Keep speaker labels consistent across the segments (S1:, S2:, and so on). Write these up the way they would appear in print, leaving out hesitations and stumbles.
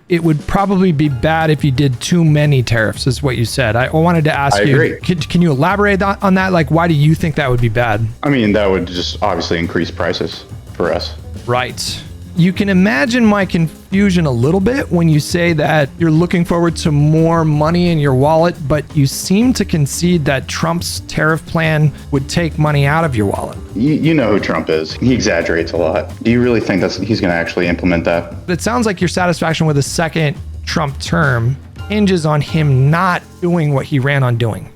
S1: it would probably be bad if you did too many tariffs, is what you said. I wanted to ask you,
S2: agree.
S1: can you elaborate on that? Like, why do you think that would be bad?
S2: I mean, that would just obviously increase prices for us.
S1: Right. You can imagine my confusion a little bit when you say that you're looking forward to more money in your wallet, but you seem to concede that Trump's tariff plan would take money out of your wallet.
S2: You know who Trump is. He exaggerates a lot. Do you really think he's going to actually implement that?
S1: It sounds like your satisfaction with a second Trump term hinges on him not doing what he ran on doing.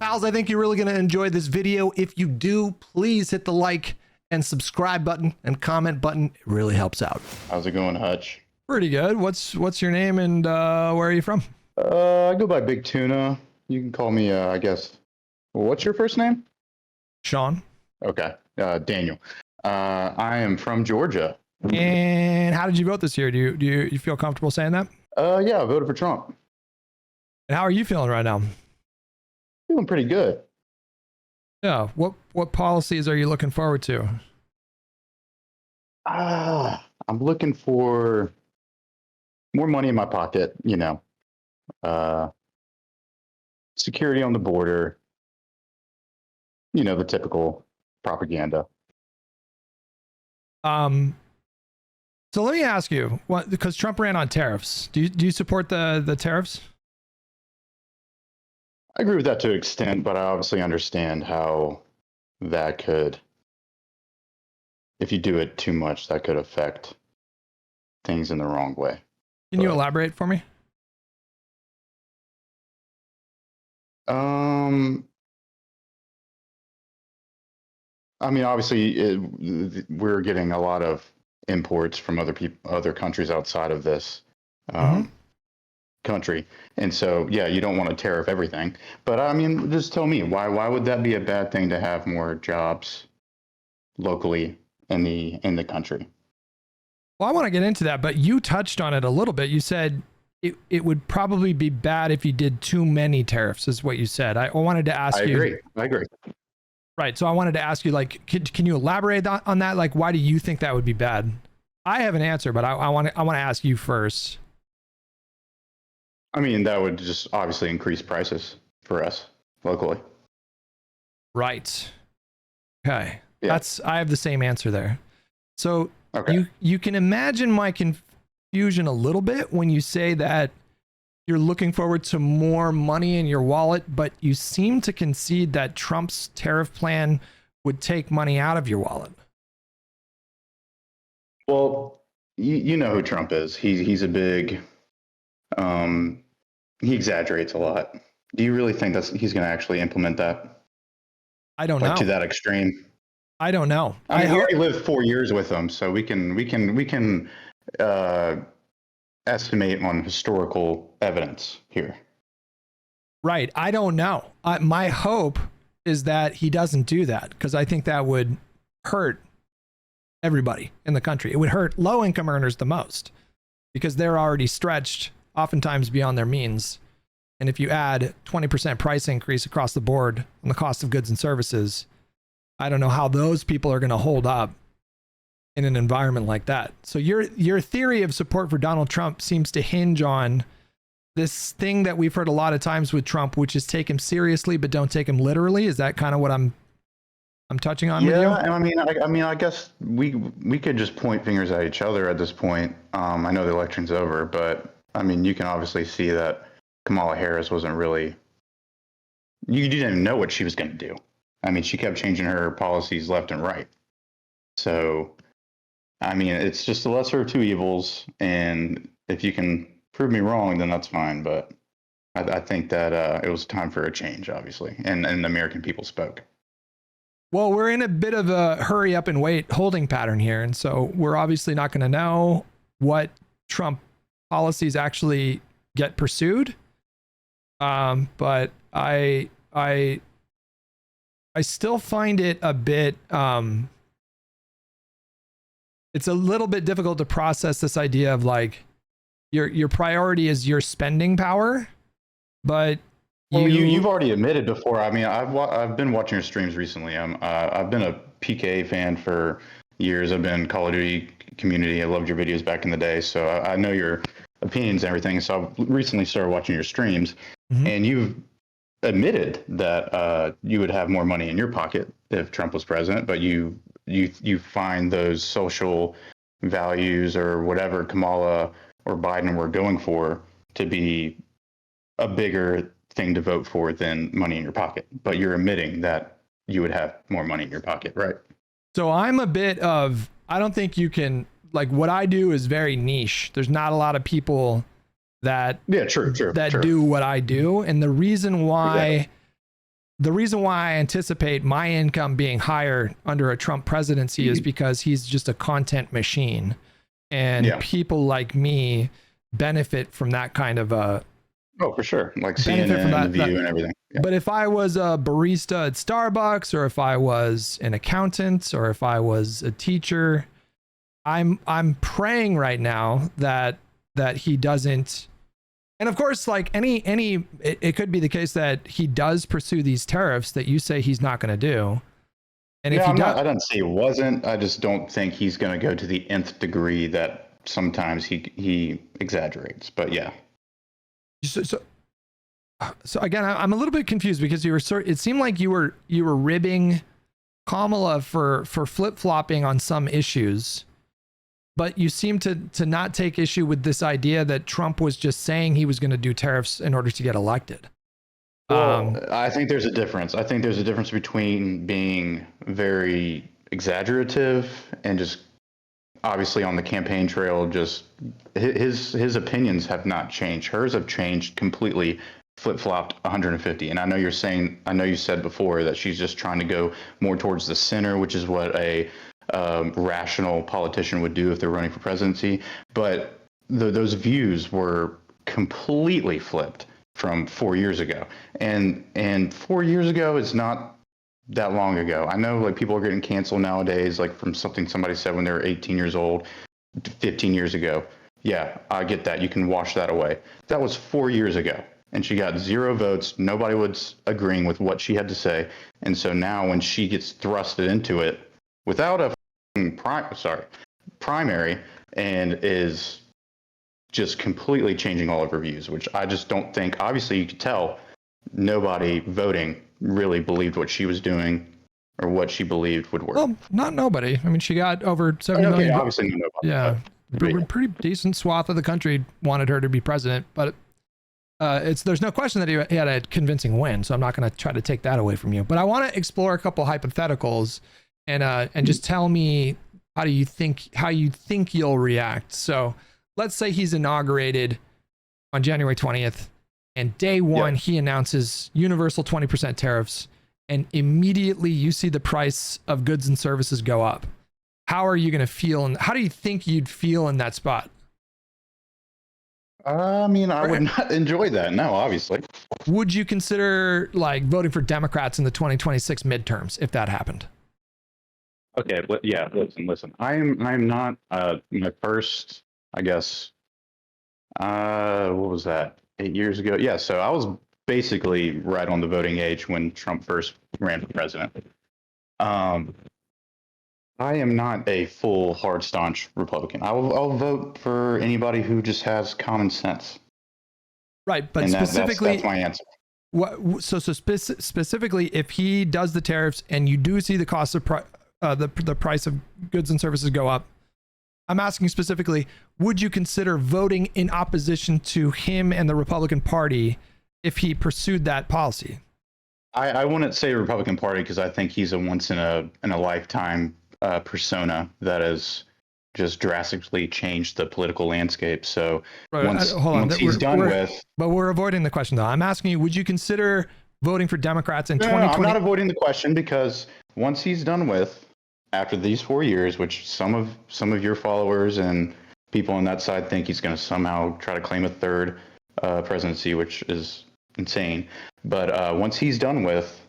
S1: Pals, I think you're really going to enjoy this video. If you do, please hit the like and subscribe button and comment button. It really helps out.
S2: How's it going, Hutch?
S1: Pretty good. What's your name and where are you from?
S2: I go by Big Tuna. You can call me, I guess. Well, what's your first name?
S1: Sean.
S2: Okay. Daniel. I am from Georgia.
S1: And how did you vote this year? Do you feel comfortable saying that?
S2: Yeah, I voted for Trump.
S1: And how are you feeling right now?
S2: Feeling pretty good.
S1: Yeah. What policies are you looking forward to?
S2: I'm looking for more money in my pocket, security on the border, the typical propaganda.
S1: So let me ask you, because Trump ran on tariffs. Do you support the tariffs?
S2: I agree with that to an extent, but I obviously understand how that could, if you do it too much, that could affect things in the wrong way.
S1: Can you elaborate for me?
S2: I mean, obviously, we're getting a lot of imports from other countries outside of this country, and so you don't want to tariff everything. But I mean, just tell me why would that be a bad thing to have more jobs locally in the country?
S1: Well, I want to get into that, but you touched on it a little bit. You said it would probably be bad if you did too many tariffs, is what you said. I wanted to ask you.
S2: I agree.
S1: Right. So I wanted to ask you, like, can you elaborate on that? Like, why do you think that would be bad? I have an answer, but I want to ask you first.
S2: I mean, that would just obviously increase prices for us locally.
S1: Right. Okay.
S2: Yeah.
S1: I have the same answer there. So
S2: okay.
S1: You can imagine my confusion a little bit when you say that you're looking forward to more money in your wallet, but you seem to concede that Trump's tariff plan would take money out of your wallet.
S2: Well, you know who Trump is. He's a big, he exaggerates a lot. Do you really think he's going to actually implement that?
S1: I don't know.
S2: To that extreme?
S1: I don't know.
S2: I mean, we already lived 4 years with him, so we can estimate on historical evidence here.
S1: Right. I don't know. My hope is that he doesn't do that, because I think that would hurt everybody in the country. It would hurt low income earners the most, because they're already stretched oftentimes beyond their means. And if you add 20% price increase across the board on the cost of goods and services, I don't know how those people are going to hold up in an environment like that. So your theory of support for Donald Trump seems to hinge on this thing that we've heard a lot of times with Trump, which is take him seriously but don't take him literally. Is that kind of what I'm touching on with you?
S2: Yeah, and I mean, I guess we could just point fingers at each other at this point. I know the election's over, but I mean, you can obviously see that Kamala Harris wasn't really. You didn't even know what she was going to do. I mean, she kept changing her policies left and right. So, I mean, it's just the lesser of two evils. And if you can prove me wrong, then that's fine. But I think that it was time for a change, obviously. And the American people spoke.
S1: Well, we're in a bit of a hurry up and wait holding pattern here. And so we're obviously not going to know what Trump policies actually get pursued. But I still find it a bit, it's a little bit difficult to process this idea of like your priority is your spending power, but
S2: you've already admitted before. I mean, I've been watching your streams recently. I've been a PK fan for years. I've been Call of Duty community. I loved your videos back in the day, so I know your opinions and everything. So I recently started watching your streams, and you've admitted that you would have more money in your pocket if Trump was president, but you find those social values or whatever Kamala or Biden were going for to be a bigger thing to vote for than money in your pocket. But you're admitting that you would have more money in your pocket, right?
S1: So I'm a bit of, I don't think you can, like, what I do is very niche. There's not a lot of people that
S2: true.
S1: do what I do. And the reason why I anticipate my income being higher under a Trump presidency is because he's just a content machine, and people like me benefit from that kind of a.
S2: Oh, for sure. Like CNN, The View, and everything. Yeah.
S1: But if I was a barista at Starbucks, or if I was an accountant, or if I was a teacher, I'm praying right now that he doesn't. And of course, like it could be the case that he does pursue these tariffs that you say he's not going to do. And if he does,
S2: I don't say he wasn't. I just don't think he's going to go to the nth degree that sometimes he exaggerates. But yeah. So again, I'm a little bit confused because it seemed like you were ribbing Kamala for flip-flopping on some issues, but you seem to not take issue with this idea that Trump was just saying he was going to do tariffs in order to get elected. Well, I think there's a difference. I think there's a difference between being very exaggerative and just obviously on the campaign trail, just his opinions have not changed. Hers have changed completely, flip-flopped 150. And I know you said before that she's just trying to go more towards the center, which is what a rational politician would do if they're running for presidency. But those views were completely flipped from 4 years ago. And 4 years ago is not that long ago. I know like people are getting canceled nowadays, like from something somebody said when they were 18 years old, 15 years ago. Yeah, I get that. You can wash that away. That was 4 years ago. And she got 0 votes. Nobody was agreeing with what she had to say. And so now when she gets thrusted into it without a primary and is just completely changing all of her views, which I just don't think, obviously you could tell nobody voting really believed what she was doing or what she believed would work.
S1: Well, not nobody. I mean, she got over 70 million.
S2: Obviously nobody.
S1: Yeah. Pretty decent swath of the country wanted her to be president, but there's no question that he had a convincing win. So I'm not going to try to take that away from you, but I want to explore a couple hypotheticals and just tell me how you think you'll react. So let's say he's inaugurated on January 20th. And day one, he announces universal 20% tariffs, and immediately you see the price of goods and services go up. How are you going to feel? And how do you think you'd feel in that spot?
S2: I mean, I would not enjoy that. No, obviously.
S1: Would you consider like voting for Democrats in the 2026 midterms if that happened?
S2: Okay. Yeah. Listen. I'm not. My first, I guess. What was that? 8 years ago. Yeah. So I was basically right on the voting age when Trump first ran for president. I am not a full hard staunch Republican. I'll vote for anybody who just has common sense.
S1: Right, but
S2: specifically, that's my answer.
S1: Specifically, if he does the tariffs and you do see the cost of the price of goods and services go up, I'm asking specifically, would you consider voting in opposition to him and the Republican Party if he pursued that policy?
S2: I wouldn't say Republican Party because I think he's a once in a lifetime persona that has just drastically changed the political landscape. So once he's done with...
S1: But we're avoiding the question, though. I'm asking you, would you consider voting for Democrats in 2020?
S2: I'm not avoiding the question because once he's done with, after these 4 years, which some of your followers and people on that side think he's going to somehow try to claim a third presidency, which is insane. But once he's done with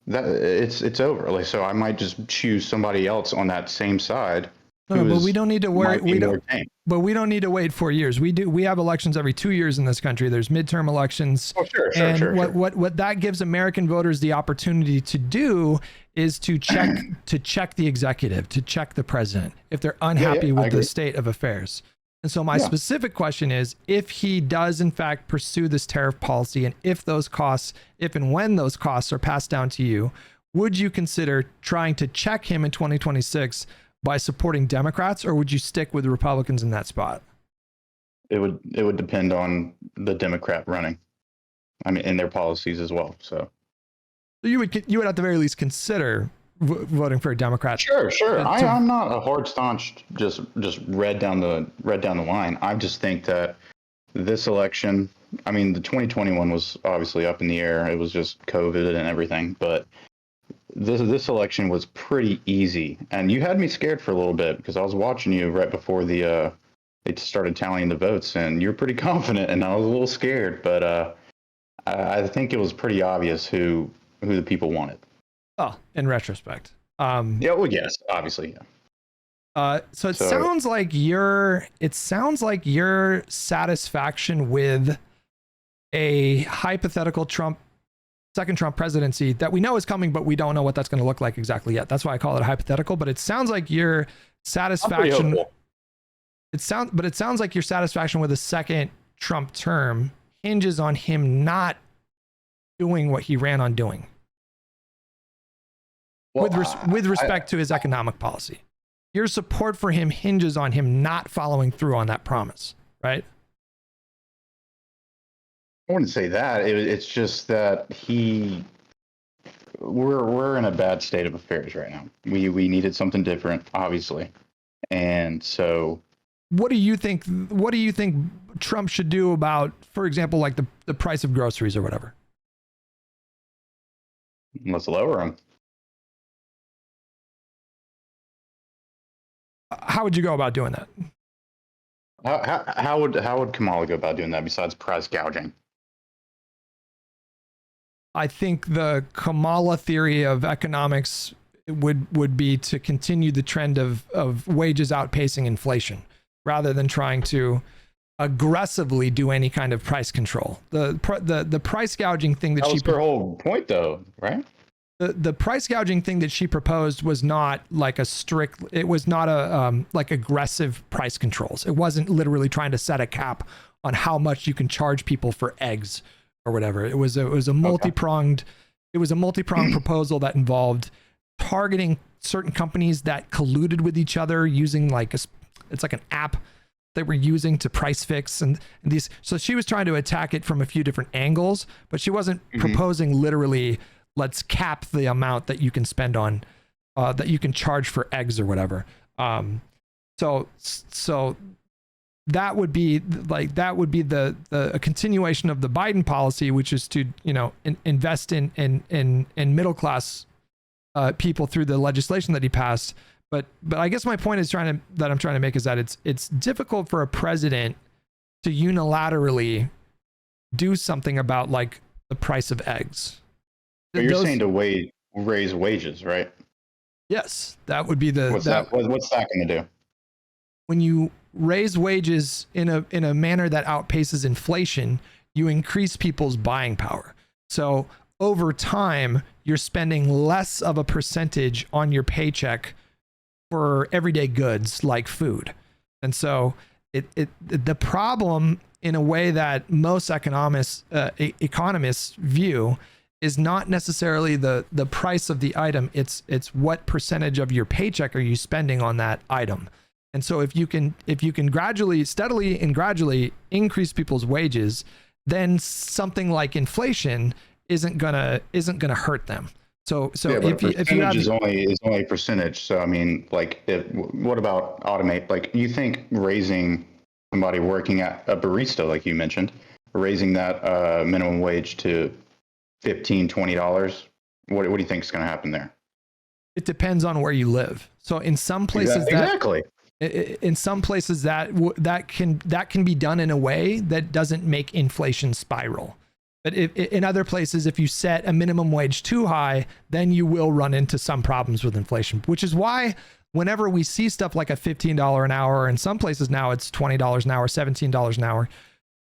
S2: that, it's over. Like, so I might just choose somebody else on that same side
S1: No, but we don't need to worry.
S2: might be more tame.
S1: But we don't need to wait 4 years. We have elections every 2 years in this country. There's midterm elections.
S2: Oh, sure.
S1: What that gives American voters the opportunity to do is to check the executive, to check the president if they're unhappy with the state of affairs. And so my specific question is, if he does in fact pursue this tariff policy, and if and when those costs are passed down to you, would you consider trying to check him in 2026 by supporting Democrats, or would you stick with the Republicans in that spot?
S2: It would depend on the Democrat running. I mean, and their policies as well. So
S1: you would at the very least consider voting for a Democrat.
S2: Sure. I'm not a hard staunch just red down the line. I just think that this election, I mean, the 2021 was obviously up in the air. It was just COVID and everything, but this election was pretty easy, and you had me scared for a little bit because I was watching you right before they started tallying the votes, and you're pretty confident, and I was a little scared, but I think it was pretty obvious who the people wanted.
S1: Oh, in retrospect.
S2: Yeah, well, yes, obviously, yeah.
S1: So it sounds like your satisfaction with a hypothetical second Trump presidency that we know is coming, but we don't know what that's going to look like exactly yet. That's why I call it a hypothetical. But it sounds like your satisfaction. It sounds like your satisfaction with a second Trump term hinges on him not doing what he ran on doing. Well, with respect to his economic policy, your support for him hinges on him not following through on that promise, right?
S2: I wouldn't say that. It's just that we're in a bad state of affairs right now. We needed something different, obviously, and so.
S1: What do you think Trump should do about, for example, like the price of groceries or whatever?
S2: Let's lower them.
S1: How would you go about doing that?
S2: How would Kamala go about doing that besides price gouging?
S1: I think the Kamala theory of economics would be to continue the trend of wages outpacing inflation rather than trying to aggressively do any kind of price control. The price gouging thing that
S2: was her whole point, though, right?
S1: The price gouging thing that she proposed was not like it was not a like aggressive price controls. It wasn't literally trying to set a cap on how much you can charge people for eggs or whatever. It was a multi-pronged proposal that involved targeting certain companies that colluded with each other using it's like an app they were using to price fix and these. So she was trying to attack it from a few different angles, but she wasn't proposing literally, let's cap the amount that you can spend on, that you can charge for eggs or whatever. So that would be a continuation of the Biden policy, which is to, invest in middle class people through the legislation that he passed. But I guess my point is I'm trying to make is that it's difficult for a president to unilaterally do something about like the price of eggs.
S2: But you're saying to raise wages, right?
S1: Yes, that would be
S2: what's that going to do?
S1: When you raise wages in a manner that outpaces inflation, you increase people's buying power. So over time, you're spending less of a percentage on your paycheck for everyday goods like food. And so the problem, in a way that most economists view, is not necessarily the price of the item. It's what percentage of your paycheck are you spending on that item. And so if you can steadily and gradually increase people's wages, then something like inflation isn't gonna hurt them. So if you have
S2: is only a percentage. So I mean, like, what about automate? Like, you think raising somebody working at a barista, like you mentioned, raising that minimum wage to $15, $20, what do you think is going to happen there?
S1: It depends on where you live. So in some places in some places that can be done in a way that doesn't make inflation spiral. But in other places, if you set a minimum wage too high, then you will run into some problems with inflation, which is why whenever we see stuff like a $15 an hour, in some places now it's $20 an hour, $17 an hour,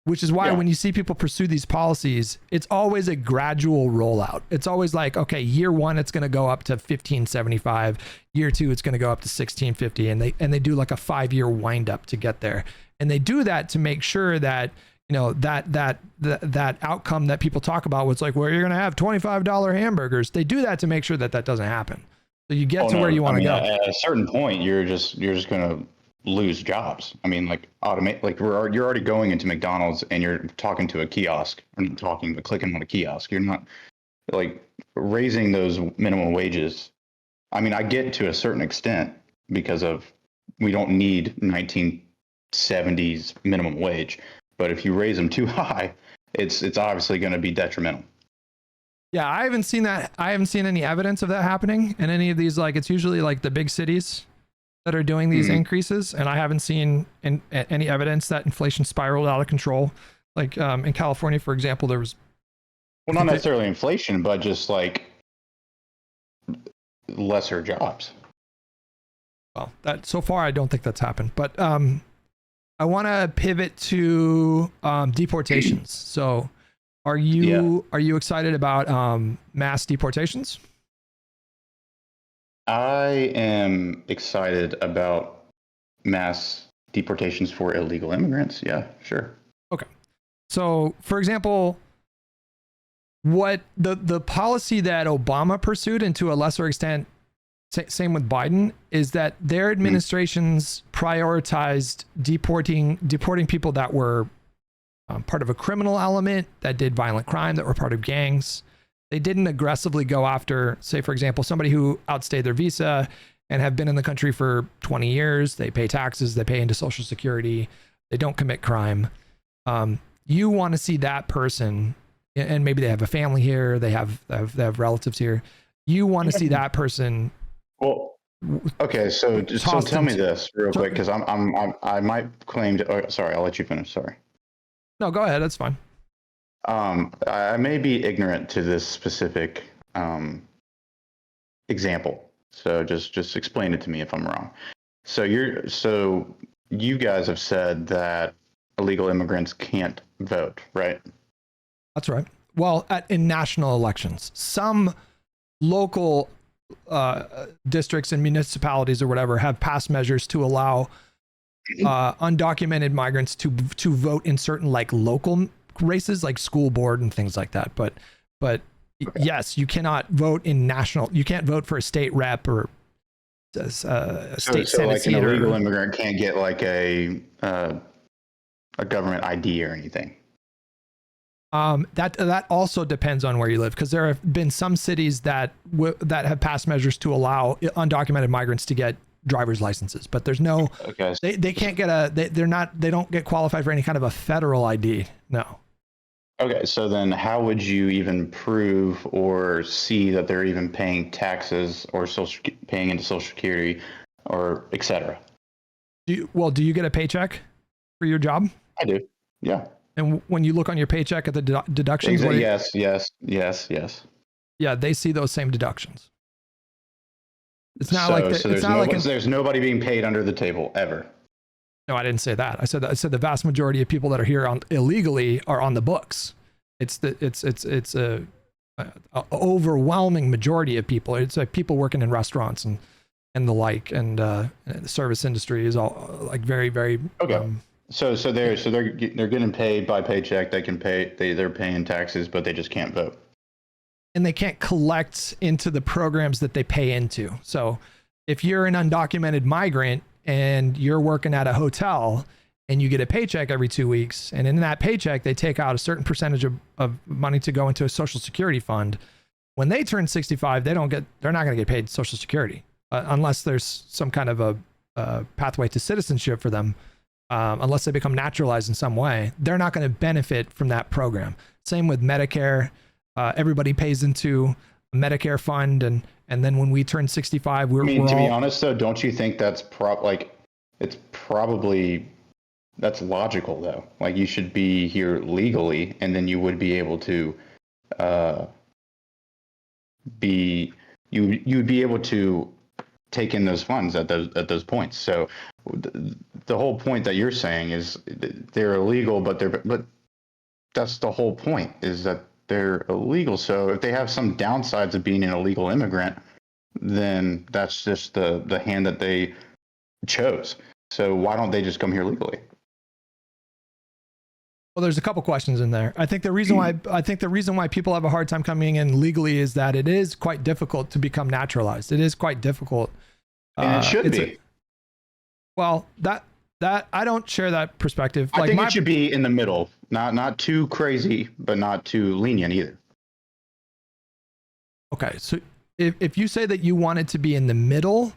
S1: which is why when you see people pursue these policies, it's always a gradual rollout. It's always like, okay, year one, it's going to go up to $15.75. Year two, it's going to go up to $16.50. And they do like a 5-year wind up to get there. And they do that to make sure that, that outcome that people talk about was like, well, you're going to have $25 hamburgers. They do that to make sure that doesn't happen. So you get to where you want to go.
S2: At a certain point, you're just going to lose jobs. I mean, like automate, like you're already going into McDonald's and you're talking to a kiosk, or clicking on a kiosk. You're not like raising those minimum wages. I mean, I get to a certain extent because we don't need 1970s minimum wage, but if you raise them too high, it's obviously going to be detrimental.
S1: Yeah, I haven't seen that. I haven't seen any evidence of that happening in any of these. Like, it's usually like the big cities that are doing these increases, and I haven't seen any evidence that inflation spiraled out of control. Like in California, for example, there was
S2: not necessarily inflation, but just like lesser jobs.
S1: Well, that so far I don't think that's happened, but I want to pivot to deportations. So, are you excited about mass deportations?
S2: I am excited about mass deportations for illegal immigrants. Yeah, sure.
S1: Okay. So, for example, what the policy that Obama pursued, and to a lesser extent, same with Biden, is that their administrations prioritized deporting people that were part of a criminal element, that did violent crime, that were part of gangs. They didn't aggressively go after, say, for example, somebody who outstayed their visa and have been in the country for 20 years. They pay taxes, they pay into Social Security, they don't commit crime. You want to see that person, and maybe they have a family here, they have relatives here. You want to see that person.
S2: Well, okay, so tell me this real quick, because I might claim to. Oh, sorry, I'll let you finish. Sorry.
S1: No, go ahead. That's fine.
S2: I may be ignorant to this specific example, so just explain it to me if I'm wrong. So you guys have said that illegal immigrants can't vote, right?
S1: That's right. Well, in national elections, some local districts and municipalities or whatever have passed measures to allow undocumented migrants to vote in certain like local races, like school board and things like that. But okay. Yes, you cannot vote in national. You can't vote for a state rep or a state senate
S2: like
S1: seat.
S2: An illegal immigrant can't get like a government ID or anything.
S1: That also depends on where you live, because there have been some cities that have passed measures to allow undocumented migrants to get driver's licenses, but there's no. Okay. They can't get they don't get qualified for any kind of a federal ID. No.
S2: Okay, so then how would you even prove or see that they're even paying taxes or paying into Social Security or et cetera?
S1: Do you get a paycheck for your job?
S2: I do. Yeah.
S1: And when you look on your paycheck at the deductions,
S2: yes.
S1: Yeah, they see those same deductions. It's not
S2: there's nobody being paid under the table ever.
S1: No, I didn't say that. I said the vast majority of people that are here illegally are on the books. It's a overwhelming majority of people. It's like people working in restaurants and the like, and the service industry is all like very, very.
S2: Okay. So they're getting paid by paycheck. They can pay. They're paying taxes, but they just can't vote.
S1: And they can't collect into the programs that they pay into. So if you're an undocumented migrant and you're working at a hotel and you get a paycheck every 2 weeks, and in that paycheck, they take out a certain percentage of money to go into a Social Security fund. When they turn 65, they're not going to get paid Social Security unless there's some kind of a pathway to citizenship for them. Unless they become naturalized in some way, they're not going to benefit from that program. Same with Medicare. Everybody pays into a Medicare fund, and then when we turn 65, to
S2: be honest though, don't you think that's that's logical though? Like, you should be here legally, and then you would be able to you would be able to take in those funds at those points. So the whole point that you're saying is they're illegal, but that's the whole point, is that they're illegal. So if they have some downsides of being an illegal immigrant, then that's just the hand that they chose. So why don't they just come here legally?
S1: Well, there's a couple questions in there. I think the reason why people have a hard time coming in legally is that it is quite difficult to become naturalized. It is quite difficult.
S2: And it should be.
S1: Well, that I don't share that perspective.
S2: I think it should be in the middle, not too crazy, but not too lenient either.
S1: Okay, so if you say that you want it to be in the middle,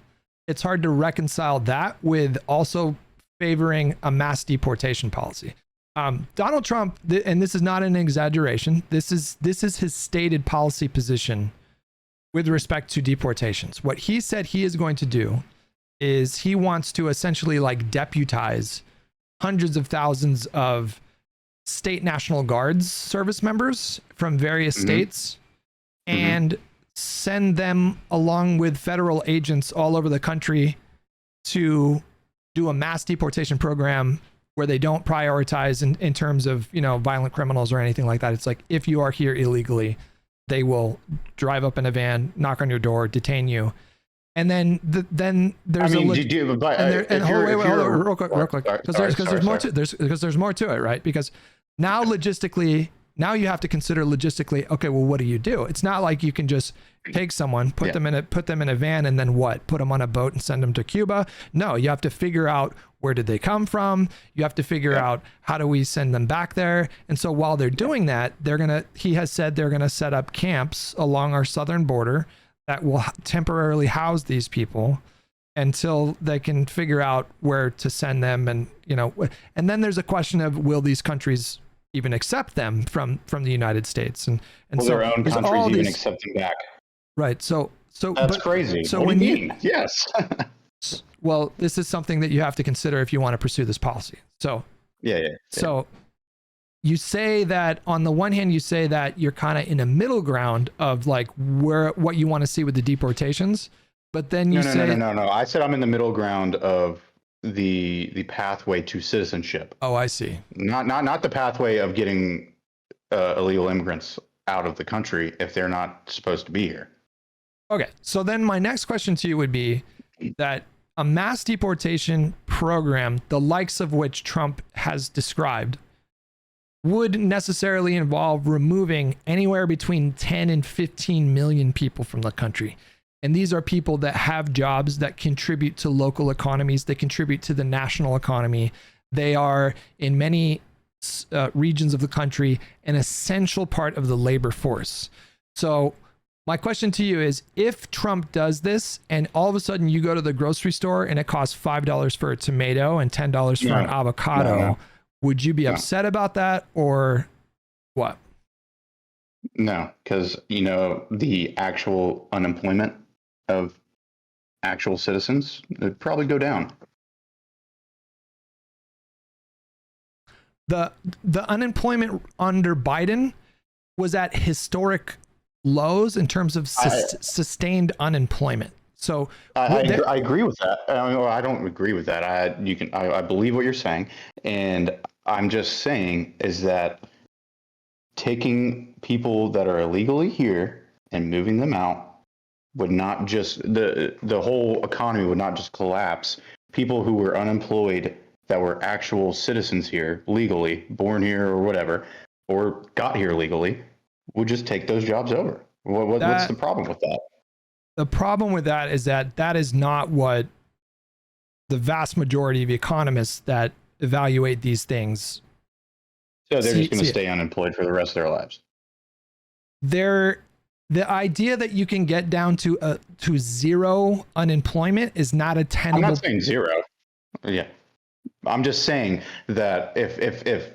S1: it's hard to reconcile that with also favoring a mass deportation policy. Donald Trump, and this is not an exaggeration, this is his stated policy position with respect to deportations. What he said he is going to do is he wants to essentially like deputize hundreds of thousands of state National Guards service members from various states and send them along with federal agents all over the country to do a mass deportation program where they don't prioritize in terms of, you know, violent criminals or anything like that. It's like, if you are here illegally, they will drive up in a van, knock on your door, detain you. And then there's real quick, because there's more to it, right? Because now logistically, now you have to consider logistically, okay, well, what do you do? It's not like you can just take someone, put them in a van, and then what? Put them on a boat and send them to Cuba? No, you have to figure out, where did they come from? You have to figure out, how do we send them back there? And so while they're doing that, he has said they're gonna set up camps along our southern border that will temporarily house these people until they can figure out where to send them. And, you know, and then there's a question of, will these countries even accept them from the United States? And
S2: will
S1: so
S2: their own countries even accept them back?
S1: Right. So
S2: that's crazy. So what do you mean? Yes.
S1: Well, this is something that you have to consider if you want to pursue this policy. So So you say that, on the one hand, you say that you're kind of in a middle ground of like what you want to see with the deportations, but then you say
S2: no. I said I'm in the middle ground of the pathway to citizenship.
S1: Oh, I see.
S2: Not the pathway of getting illegal immigrants out of the country if they're not supposed to be here.
S1: Okay, so then my next question to you would be that a mass deportation program, the likes of which Trump has described, would necessarily involve removing anywhere between 10 and 15 million people from the country. And these are people that have jobs that contribute to local economies, they contribute to the national economy. They are, in many regions of the country, an essential part of the labor force. So my question to you is, if Trump does this and all of a sudden you go to the grocery store and it costs $5 for a tomato and $10 for an avocado, would you be upset about that, or what?
S2: No, because, you know, the actual unemployment of actual citizens would probably go down.
S1: The unemployment under Biden was at historic lows in terms of sustained unemployment. So
S2: I agree with that. I don't agree with that. I believe what you're saying, and I'm just saying is that taking people that are illegally here and moving them out would not just the whole economy would not just collapse. People who were unemployed that were actual citizens here, legally born here or whatever, or got here legally, would just take those jobs over. What's the problem with that?
S1: The problem with that is not what the vast majority of economists that evaluate these things.
S2: So they're just going to stay unemployed for the rest of their lives.
S1: The idea that you can get down to zero unemployment is not a tenable.
S2: I'm not saying zero. Yeah, I'm just saying that if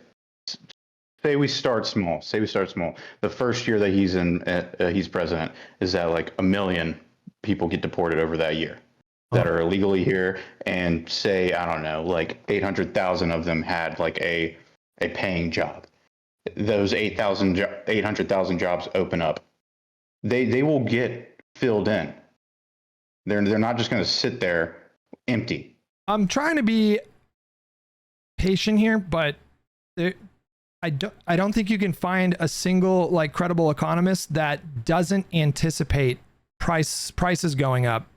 S2: say we start small. The first year that he's president is that like 1 million people get deported over that year that are illegally here, and say, I don't know, like 800,000 of them had like a paying job. Those 800,000 jobs open up. They will get filled in. They're not just going to sit there empty.
S1: I'm trying to be patient here, but I don't think you can find a single like credible economist that doesn't anticipate prices going up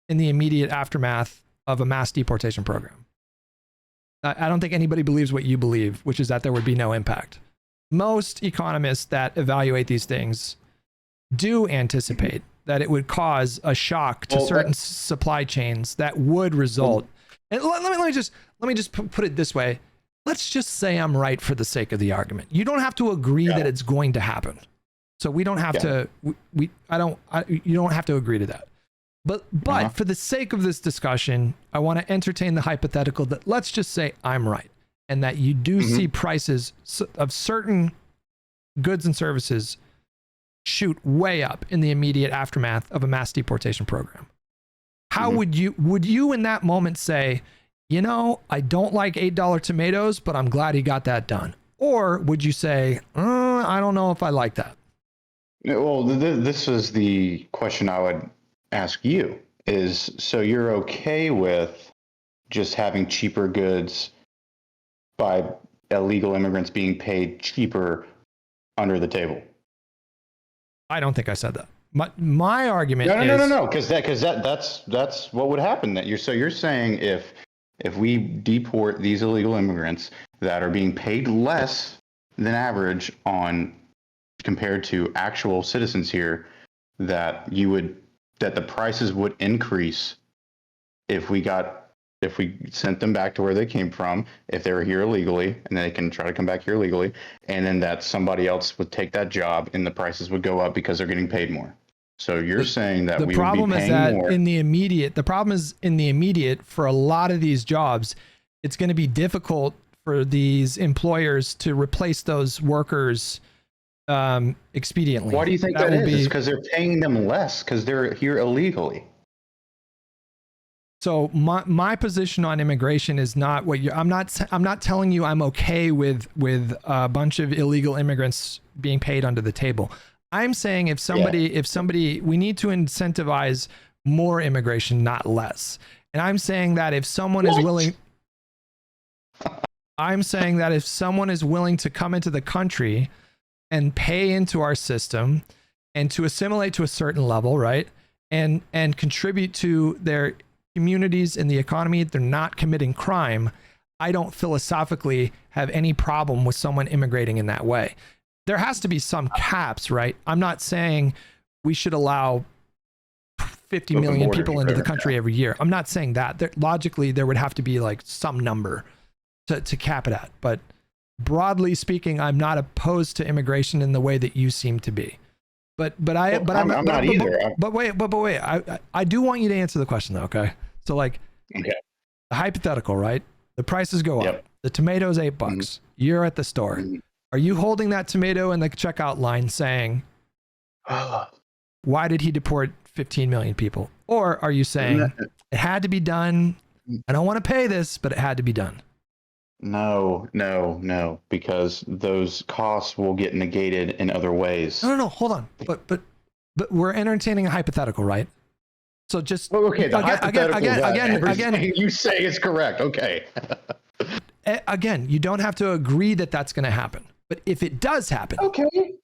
S1: in the immediate aftermath of a mass deportation program. I don't think anybody believes what you believe, which is that there would be no impact. Most economists that evaluate these things do anticipate that it would cause a shock to certain supply chains that would result. And let me just put it this way. Let's just say I'm right for the sake of the argument. You don't have to agree that it's going to happen. So we don't have to. You don't have to agree to that. But for the sake of this discussion, I want to entertain the hypothetical that let's just say I'm right and that you do see prices of certain goods and services shoot way up in the immediate aftermath of a mass deportation program. How would you in that moment say, you know, I don't like $8 tomatoes, but I'm glad he got that done? Or would you say, I don't know if I like that?
S2: Well, this is the question I would ask you is, so you're okay with just having cheaper goods by illegal immigrants being paid cheaper under the table?
S1: I don't think I said that. My argument
S2: no, because that's what would happen. That you're saying if we deport these illegal immigrants that are being paid less than average compared to actual citizens here, that the prices would increase if we sent them back to where they came from, if they were here illegally, and they can try to come back here legally, and then that somebody else would take that job and the prices would go up because they're getting paid more. So you're saying that we would be paying more. The problem is that in the immediate, for a lot of these jobs, it's going to be difficult for these employers to replace those workers expediently. Why do you think that is? Because they're paying them less because they're here illegally.
S1: So my position on immigration is not what I'm not telling you I'm okay with a bunch of illegal immigrants being paid under the table. I'm saying if somebody we need to incentivize more immigration, not less. And I'm saying that if someone is willing to come into the country and pay into our system and to assimilate to a certain level, right? And contribute to their communities in the economy, they're not committing crime. I don't philosophically have any problem with someone immigrating in that way. There has to be some caps, right? I'm not saying we should allow 50 million people into the country every year. I'm not saying that. Logically, there would have to be like some number to cap it at. But broadly speaking, I'm not opposed to immigration in the way that you seem to be. I'm not either. But wait. I do want you to answer the question though, okay? So like, the hypothetical, right? The prices go up. The tomato's $8. You're at the store. Are you holding that tomato in the checkout line saying, why did he deport 15 million people? Or are you saying it had to be done? I don't want to pay this, but it had to be done.
S2: No, because those costs will get negated in other ways.
S1: No, hold on. But we're entertaining a hypothetical, right? So just
S2: again, you say it's correct. Okay.
S1: Again, you don't have to agree that that's going to happen. But if it does happen,
S2: okay.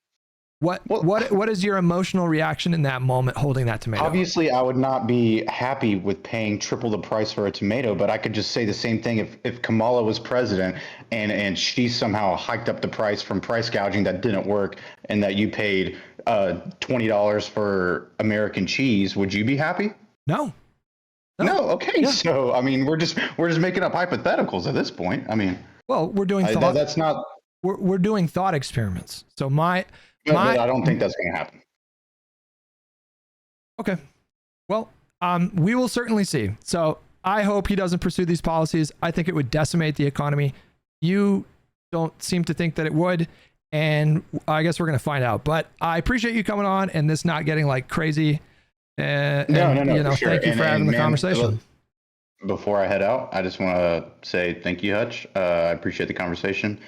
S1: What is your emotional reaction in that moment holding that tomato?
S2: Obviously, I would not be happy with paying triple the price for a tomato, but I could just say the same thing if Kamala was president and she somehow hiked up the price from price gouging that didn't work and that you paid $20 for American cheese. Would you be happy?
S1: No.
S2: Okay. Yeah. So, I mean, we're just making up hypotheticals at this point. I mean,
S1: well, we're doing thought.
S2: That's not.
S1: We're doing thought experiments. So but
S2: I don't think that's going to happen.
S1: Okay. Well, we will certainly see. So I hope he doesn't pursue these policies. I think it would decimate the economy. You don't seem to think that it would. And I guess we're going to find out. But I appreciate you coming on and this not getting like crazy.
S2: No. Sure.
S1: Thank you for having the conversation.
S2: Before I head out, I just want to say thank you, Hutch. I appreciate the conversation.